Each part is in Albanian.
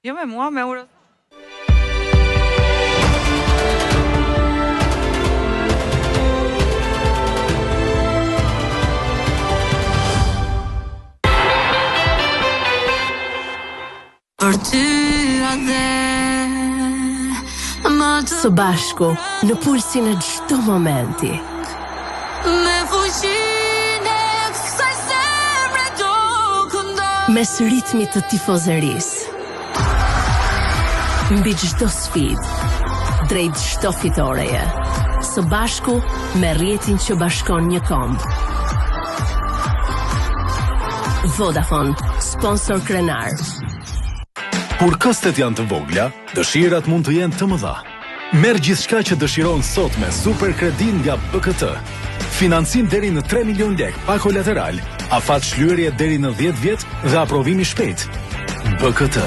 Jo me mua, me Euro. Për ty Së bashku në pulsin e çdo momenti. me fuqinë e kësaj zemre do këndoj. Mes ritmit të tifozërisë. Mbi çdo sfidë, drejt çdo fitoreje. Së bashku me rrjetin që bashkon një komb. Vodafone, sponsor krenar. Kur këstet janë të vogla, dëshirat mund të jenë të mëdha. Merr gjithçka që dëshiron sot me super kredin nga BKT. Financim deri në 3 milion lek pa kolateral, afat shlyerje deri në 10 vjet dhe aprovimi shpejt. BKT,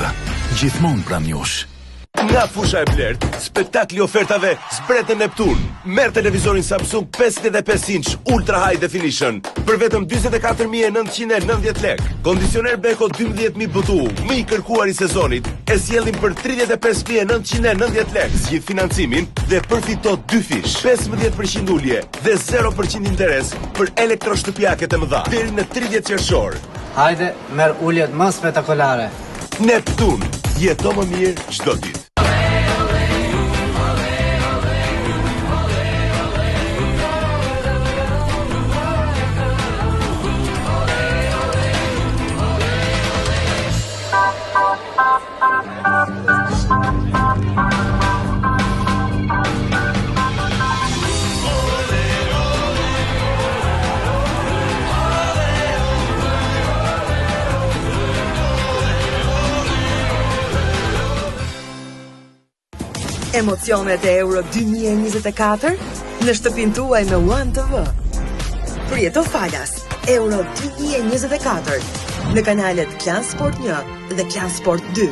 gjithmonë pranë jush. Nga fusha e Blert, spektakli ofertave zbret në Neptun. Merr televizorin Samsung 55 inch Ultra High Definition për vetëm 24.990 lek. Kondicioner Beko 12.000 BTU, më i kërkuar i sezonit, e sjellim për 35.990 lek. Zgjidh financimin dhe përfito 2 fish, 15% ulje dhe 0% interes për elektroshtëpiaket e mëdha deri në 30 qershor. Hajde, merr uljet më spektakolare. Neptun, jeto më mirë çdo ditë. Emocionet e Euro 2024 në shtëpinë tuaj me One TV. Përjeto falas Euro 2024 në kanalet Klan Sport 1 dhe Klan Sport 2.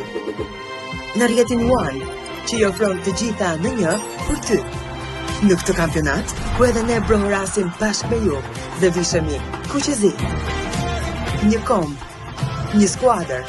Në rrjetin One, që i ofron të gjitha në një për ty. Në këtë kampionat, ku edhe ne brohorasim bashkë me ju dhe vishemi kuqezi. Një komb, një skuadër,